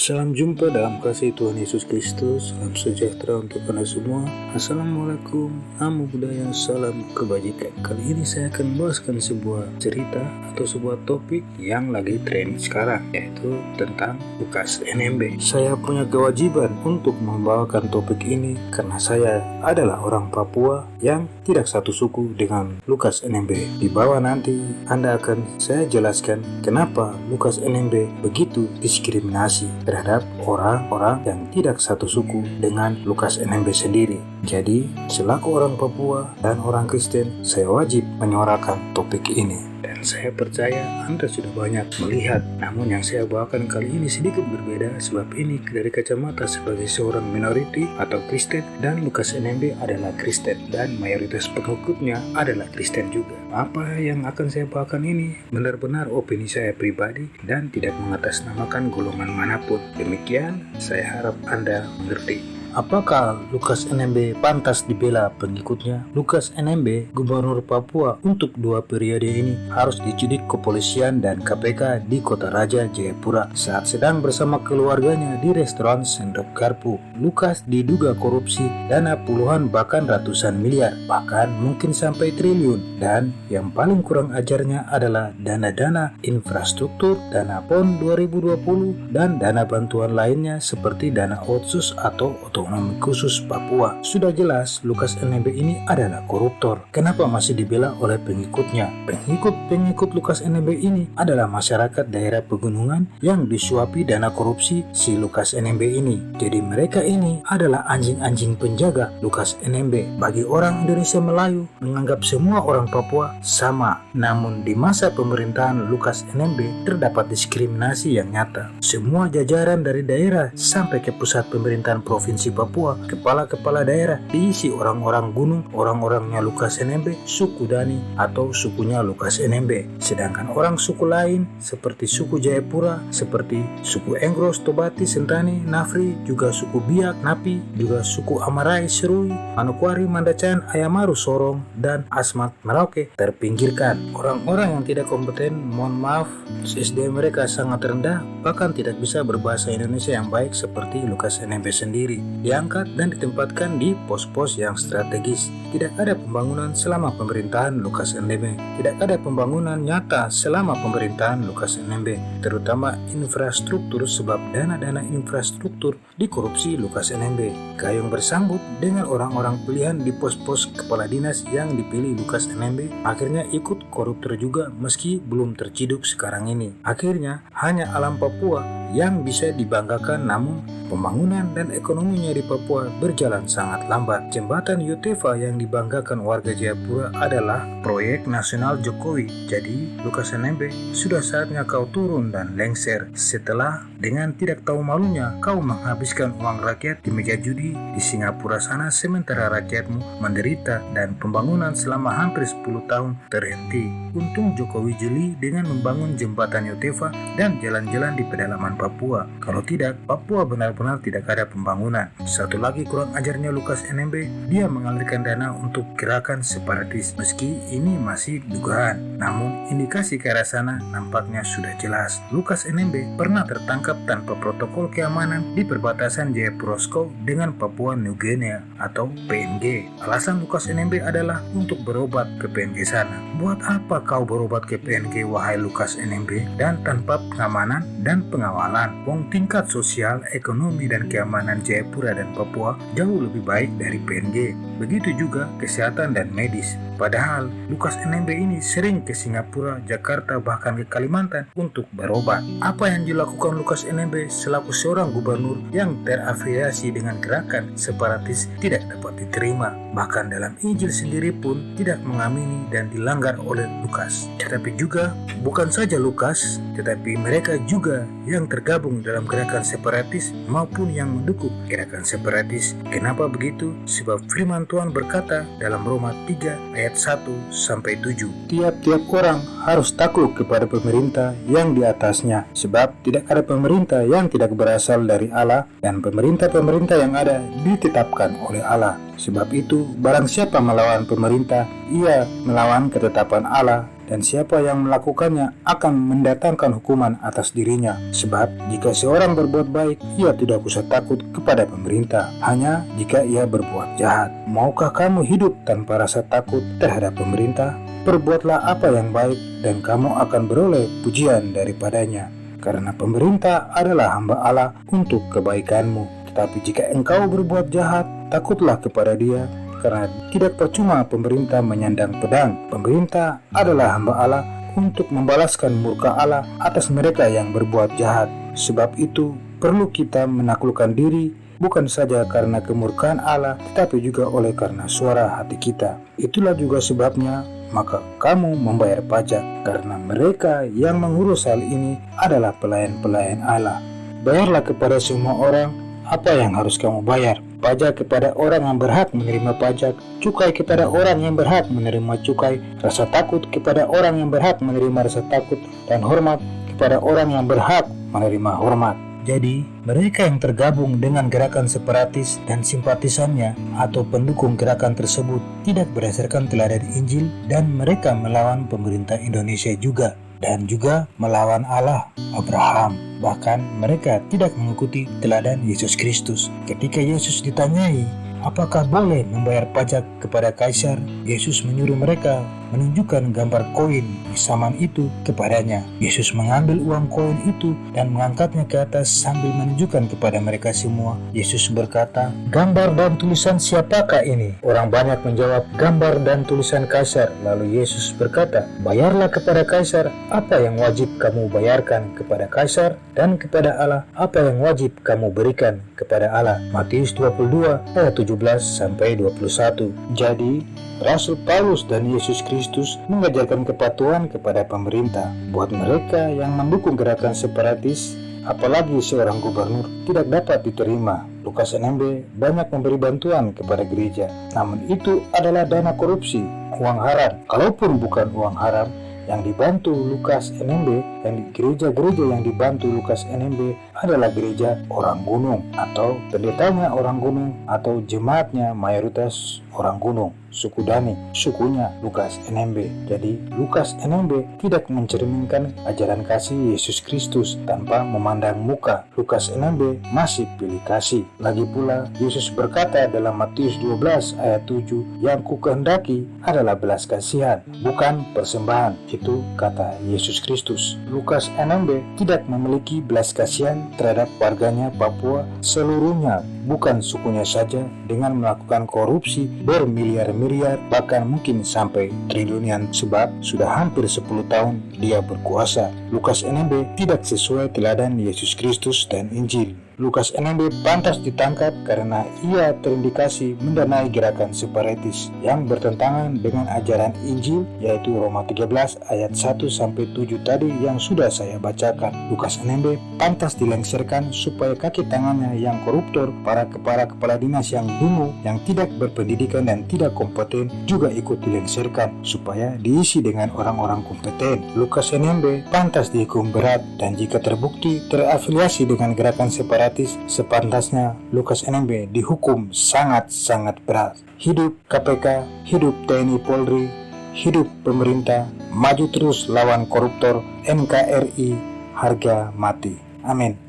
Salam jumpa dalam kasih Tuhan Yesus Kristus. Salam sejahtera untuk Anda semua. Assalamualaikum, namo buddhaya, salam kebajikan. Kali ini saya akan membahaskan sebuah cerita atau sebuah topik yang lagi tren sekarang, yaitu tentang Lukas NMB. Saya punya kewajiban untuk membawakan topik ini karena saya adalah orang Papua yang tidak satu suku dengan Lukas NMB. Di bawah nanti saya jelaskan kenapa Lukas NMB begitu diskriminasi terhadap orang-orang yang tidak satu suku dengan Lukas NMB sendiri. Jadi, selaku orang Papua dan orang Kristen, saya wajib menyuarakan topik ini. Dan saya percaya Anda sudah banyak melihat, namun yang saya bawakan kali ini sedikit berbeda sebab ini dari kacamata sebagai seorang minoriti atau Kristen, dan Lukas NMB adalah Kristen dan mayoritas pengikutnya adalah Kristen juga. Apa yang akan saya bawakan ini benar-benar opini saya pribadi dan tidak mengatasnamakan golongan manapun. Demikian, saya harap Anda mengerti. Apakah Lukas NMB pantas dibela pengikutnya? Lukas NMB, Gubernur Papua untuk 2 periode ini, harus diciduk kepolisian dan KPK di Kota Raja Jayapura saat sedang bersama keluarganya di restoran Sendok Garpu. Lukas diduga korupsi dana puluhan bahkan ratusan miliar, bahkan mungkin sampai triliun. Dan yang paling kurang ajarnya adalah dana-dana infrastruktur, dana PON 2020, dan dana bantuan lainnya seperti dana otsus atau otonomi khusus Papua. Sudah jelas Lukas NMB ini adalah koruptor. Kenapa masih dibela oleh pengikutnya? Pengikut Lukas NMB ini adalah masyarakat daerah pegunungan yang disuapi dana korupsi si Lukas NMB ini. Jadi mereka ini adalah anjing-anjing penjaga Lukas NMB. Bagi orang Indonesia Melayu menganggap semua orang Papua sama. Namun di masa pemerintahan Lukas NMB terdapat diskriminasi yang nyata. Semua jajaran dari daerah sampai ke pusat pemerintahan provinsi Papua, kepala-kepala daerah diisi orang-orang gunung, orang-orangnya Lukas NMB, suku Dani atau sukunya Lukas NMB. Sedangkan orang suku lain seperti suku Jayapura, seperti suku Engros, Tobati, Sentani, Nafri, juga suku Biak, Napi, juga suku Amarai, Serui, Manokwari, Mandacan, Ayamaru, Sorong, dan Asmat Merauke terpinggirkan. Orang-orang yang tidak kompeten, mohon maaf, SDM mereka sangat rendah, bahkan tidak bisa berbahasa Indonesia yang baik seperti Lukas NMB sendiri. Diangkat dan ditempatkan di pos-pos yang strategis. Tidak ada pembangunan selama pemerintahan Lukas NMB. Tidak ada pembangunan nyata selama pemerintahan Lukas NMB, terutama infrastruktur, sebab dana-dana infrastruktur dikorupsi Lukas NMB. Gayung bersambut dengan orang-orang pilihan di pos-pos kepala dinas yang dipilih Lukas NMB, akhirnya ikut koruptor juga meski belum terciduk sekarang ini. Akhirnya hanya alam Papua yang bisa dibanggakan, namun pembangunan dan ekonominya di Papua berjalan sangat lambat. Jembatan Yotefa yang dibanggakan warga Jayapura adalah proyek nasional Jokowi. Jadi Lukas NMB, sudah saatnya kau turun dan lengser setelah dengan tidak tahu malunya kau menghabiskan uang rakyat di meja judi di Singapura sana, sementara rakyatmu menderita dan pembangunan selama hampir 10 tahun terhenti. Untung Jokowi jeli dengan membangun jembatan Yotefa dan jalan-jalan di pedalaman Papua. Kalau tidak, Papua benar-benar tidak ada pembangunan. Satu lagi kurang ajarnya Lukas NMB, dia mengalirkan dana untuk gerakan separatis. Meski ini masih dugaan, namun indikasi ke arah sana nampaknya sudah jelas. Lukas NMB pernah tertangkap tanpa protokol keamanan di perbatasan Jayapura dengan Papua New Guinea atau PNG. Alasan Lukas NMB adalah untuk berobat ke PNG sana. Buat apa kau berobat ke PNG, wahai Lukas NMB, dan tanpa pengamanan dan pengawalan? Wong tingkat sosial, ekonomi, dan keamanan Jayapura dan Papua jauh lebih baik dari PNG. Begitu juga kesehatan dan medis. Padahal Lukas NMB ini sering ke Singapura, Jakarta, bahkan ke Kalimantan untuk berobat. Apa yang dilakukan Lukas NMB selaku seorang gubernur yang terafiliasi dengan gerakan separatis tidak dapat diterima. Bahkan dalam Injil sendiri pun tidak mengamini dan dilanggar oleh Lukas. Tetapi juga bukan saja Lukas, tetapi mereka juga yang tergabung dalam gerakan separatis maupun yang mendukung gerakan separatis. Kenapa begitu? Sebab firman Tuhan berkata dalam Roma 3 ayat 1-7, tiap-tiap orang harus takluk kepada pemerintah yang di atasnya, sebab tidak ada pemerintah yang tidak berasal dari Allah, dan pemerintah-pemerintah yang ada ditetapkan oleh Allah. Sebab itu, barang siapa melawan pemerintah, ia melawan ketetapan Allah, dan siapa yang melakukannya akan mendatangkan hukuman atas dirinya. Sebab jika seorang berbuat baik, ia tidak usah takut kepada pemerintah, hanya jika ia berbuat jahat. Maukah kamu hidup tanpa rasa takut terhadap pemerintah? Perbuatlah apa yang baik dan kamu akan beroleh pujian daripadanya, karena pemerintah adalah hamba Allah untuk kebaikanmu. Tetapi jika engkau berbuat jahat, takutlah kepada dia, karena tidak percuma pemerintah menyandang pedang. Pemerintah adalah hamba Allah untuk membalaskan murka Allah atas mereka yang berbuat jahat. Sebab itu perlu kita menaklukkan diri, bukan saja karena kemurkaan Allah, tetapi juga oleh karena suara hati kita. Itulah juga sebabnya maka kamu membayar pajak, karena mereka yang mengurus hal ini adalah pelayan-pelayan Allah. Bayarlah kepada semua orang apa yang harus kamu bayar. Pajak kepada orang yang berhak menerima pajak, cukai kepada orang yang berhak menerima cukai, rasa takut kepada orang yang berhak menerima rasa takut, dan hormat kepada orang yang berhak menerima hormat. Jadi, mereka yang tergabung dengan gerakan separatis dan simpatisannya atau pendukung gerakan tersebut tidak berdasarkan teladan Injil, dan mereka melawan pemerintah Indonesia juga, dan juga melawan Allah, Abraham. Bahkan mereka tidak mengikuti teladan Yesus Kristus. Ketika Yesus ditanyai, apakah boleh membayar pajak kepada kaisar, Yesus menyuruh mereka menunjukkan gambar koin di zaman itu kepadanya. Yesus mengambil uang koin itu dan mengangkatnya ke atas sambil menunjukkan kepada mereka semua. Yesus berkata, "Gambar dan tulisan siapakah ini?" Orang banyak menjawab, "Gambar dan tulisan kaisar." Lalu Yesus berkata, "Bayarlah kepada kaisar apa yang wajib kamu bayarkan kepada kaisar, dan kepada Allah apa yang wajib kamu berikan kepada Allah." Matius 22 ayat 17-21. Jadi Rasul Paulus dan Yesus Kristus mengajarkan kepatuhan kepada pemerintah. Buat mereka yang mendukung gerakan separatis, apalagi seorang gubernur, tidak dapat diterima. Lukas NMB banyak memberi bantuan kepada gereja, namun itu adalah dana korupsi, uang haram. Kalaupun bukan uang haram, yang dibantu Lukas NMB, yang di gereja-gereja yang dibantu Lukas NMB adalah gereja orang gunung, atau pendetanya orang gunung, atau jemaatnya mayoritas orang gunung, suku Dani, sukunya Lukas NMB. Jadi Lukas NMB tidak mencerminkan ajaran kasih Yesus Kristus tanpa memandang muka. Lukas NMB masih pilih kasih. Lagi pula Yesus berkata dalam Matius 12 ayat 7, "Yang kukehendaki adalah belas kasihan, bukan persembahan." Itu kata Yesus Kristus. Lukas NMB tidak memiliki belas kasihan terhadap warganya Papua seluruhnya, bukan sukunya saja, dengan melakukan korupsi bermiliar-miliar, bahkan mungkin sampai triliunan, sebab sudah hampir 10 tahun dia berkuasa. Lukas NMB tidak sesuai teladan Yesus Kristus dan Injil. Lukas NMB pantas ditangkap karena ia terindikasi mendanai gerakan separatis yang bertentangan dengan ajaran Injil, yaitu Roma 13 ayat 1-7 tadi yang sudah saya bacakan. Lukas NMB pantas dilengsarkan supaya kaki tangannya yang koruptor, para kepala dinas yang dungu, yang tidak berpendidikan dan tidak kompeten juga ikut dilengsarkan supaya diisi dengan orang-orang kompeten. Lukas NMB pantas dihukum berat, dan jika terbukti terafiliasi dengan gerakan separatis, sepantasnya Lukas NMB dihukum sangat-sangat berat. Hidup KPK, hidup TNI Polri, hidup pemerintah, maju terus lawan koruptor, NKRI, harga mati. Amin.